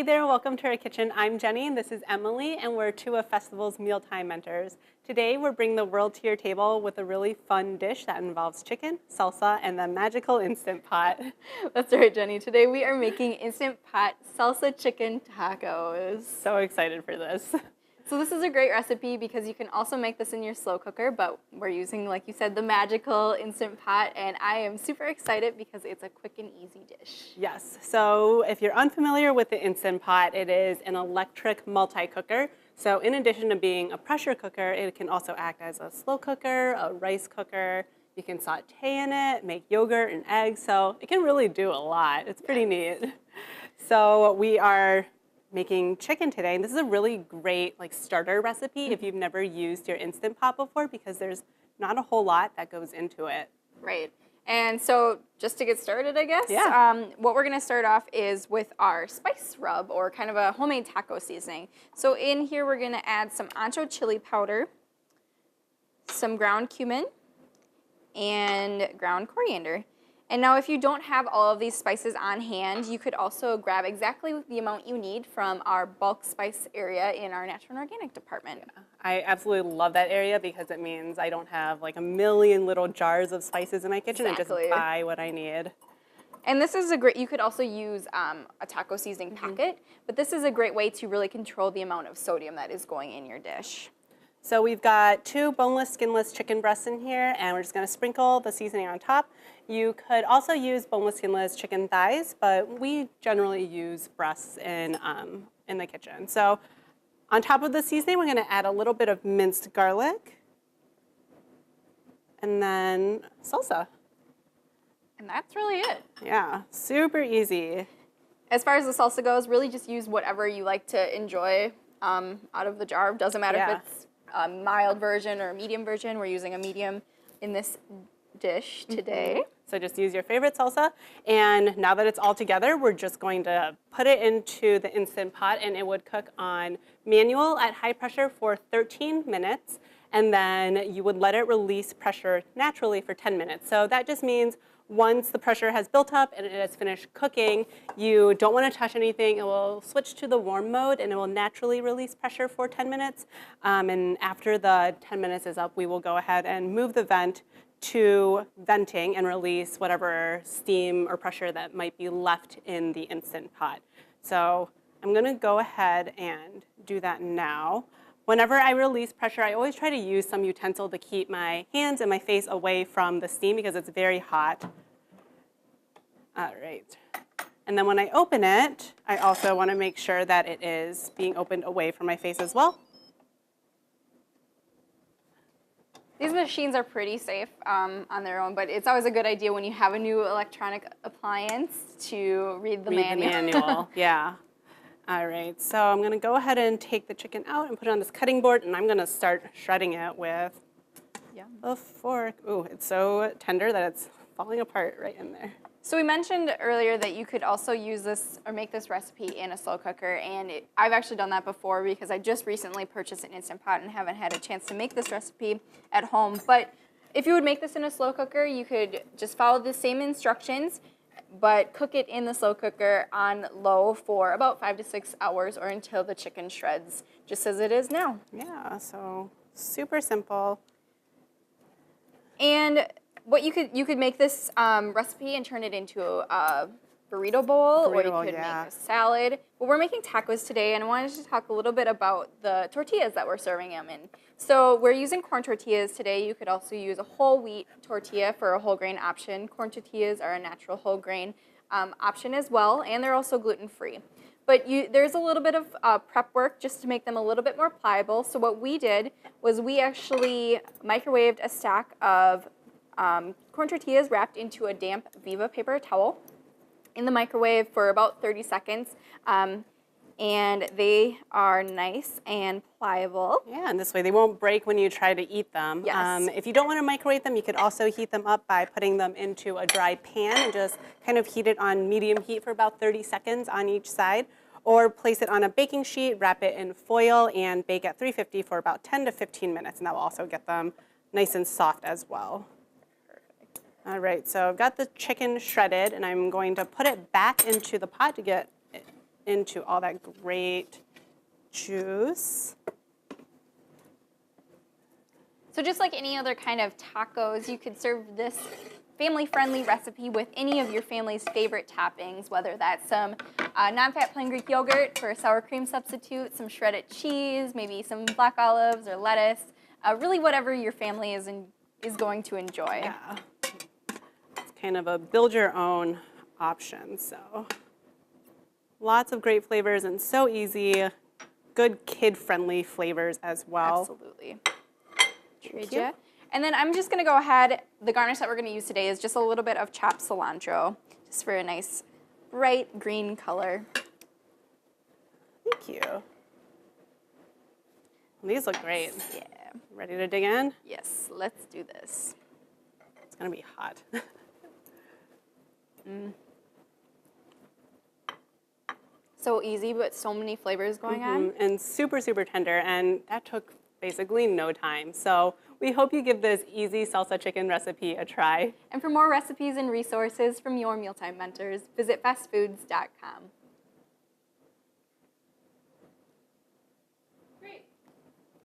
Hey there, welcome to our kitchen. I'm Jenny and this is Emily, and we're two of Festival's mealtime mentors. Today we're bringing the world to your table with a really fun dish that involves chicken, salsa, and the magical Instant Pot. That's right, Jenny. Today we are making Instant Pot salsa chicken tacos. So excited for this. So this is a great recipe because you can also make this in your slow cooker, but we're using, like you said, the magical Instant Pot, and I am super excited because it's a quick and easy dish. Yes, so if you're unfamiliar with the Instant Pot, it is an electric multi-cooker. So in addition to being a pressure cooker, it can also act as a slow cooker, a rice cooker. You can saute in it, make yogurt and eggs, so it can really do a lot. It's pretty neat. So we are making chicken today, and this is a really great starter recipe if you've never used your Instant Pot before, because there's not a whole lot that goes into it. Right. And so just to get started, I guess, what we're going to start off is with our spice rub, or kind of a homemade taco seasoning. So in here we're going to add some ancho chili powder, some ground cumin, and ground coriander. And now if you don't have all of these spices on hand, you could also grab exactly the amount you need from our bulk spice area in our natural and organic department. Yeah. I absolutely love that area because it means I don't have like a million little jars of spices in my kitchen. Exactly. And just buy what I need. And this is a great, you could also use a taco seasoning packet, but this is a great way to really control the amount of sodium that is going in your dish. So we've got 2 boneless, skinless chicken breasts in here, and we're just going to sprinkle the seasoning on top. You could also use boneless, skinless chicken thighs, but we generally use breasts in the kitchen. So on top of the seasoning, we're going to add a little bit of minced garlic, and then salsa. And that's really it. Yeah, super easy. As far as the salsa goes, really just use whatever you like to enjoy out of the jar. Doesn't matter if it's a mild version or a medium version. We're using a medium in this dish today. So just use your favorite salsa, and now that it's all together, we're just going to put it into the Instant Pot, and it would cook on manual at high pressure for 13 minutes, and then you would let it release pressure naturally for 10 minutes. So that just means once the pressure has built up and it has finished cooking, you don't want to touch anything. It will switch to the warm mode and it will naturally release pressure for 10 minutes. And after the 10 minutes is up, we will go ahead and move the vent to venting and release whatever steam or pressure that might be left in the Instant Pot. So I'm going to go ahead and do that now. Whenever I release pressure, I always try to use some utensil to keep my hands and my face away from the steam because it's very hot. All right. And then when I open it, I also want to make sure that it is being opened away from my face as well. These machines are pretty safe on their own, but it's always a good idea when you have a new electronic appliance to read the manual. Yeah. All right, so I'm going to go ahead and take the chicken out and put it on this cutting board, and I'm going to start shredding it with a fork. Ooh, it's so tender that it's falling apart right in there. So we mentioned earlier that you could also use this or make this recipe in a slow cooker, and I've actually done that before because I just recently purchased an Instant Pot and haven't had a chance to make this recipe at home. But if you would make this in a slow cooker, you could just follow the same instructions, but cook it in the slow cooker on low for about 5 to 6 hours or until the chicken shreds, just as it is now. Yeah, so super simple. And what you could make this recipe and turn it into a burrito bowl, or you could make a salad. Well, we're making tacos today, and I wanted to talk a little bit about the tortillas that we're serving them in. So we're using corn tortillas today. You could also use a whole wheat tortilla for a whole grain option. Corn tortillas are a natural whole grain option as well, and they're also gluten-free. But there's a little bit of prep work just to make them a little bit more pliable. So what we did was we actually microwaved a stack of corn tortillas wrapped into a damp Viva paper towel in the microwave for about 30 seconds. And they are nice and pliable. Yeah, and this way they won't break when you try to eat them. Yes. If you don't want to microwave them, you could also heat them up by putting them into a dry pan and just kind of heat it on medium heat for about 30 seconds on each side. Or place it on a baking sheet, wrap it in foil, and bake at 350 for about 10 to 15 minutes. And that will also get them nice and soft as well. Perfect. All right, so I've got the chicken shredded, and I'm going to put it back into the pot to get into all that great juice. So just like any other kind of tacos, you could serve this family-friendly recipe with any of your family's favorite toppings, whether that's some non-fat plain Greek yogurt for a sour cream substitute, some shredded cheese, maybe some black olives or lettuce, really whatever your family is going to enjoy. Yeah. It's kind of a build your own option. So lots of great flavors and so easy. Good kid-friendly flavors as well. Absolutely. Thank you. And then I'm just going to go ahead, the garnish that we're going to use today is just a little bit of chopped cilantro, just for a nice bright green color. Thank you. These look great. Yeah. Ready to dig in? Yes, let's do this. It's going to be hot. So easy, but so many flavors going on. And super, super tender, and that took basically no time. So we hope you give this easy salsa chicken recipe a try. And for more recipes and resources from your mealtime mentors, visit fastfoods.com.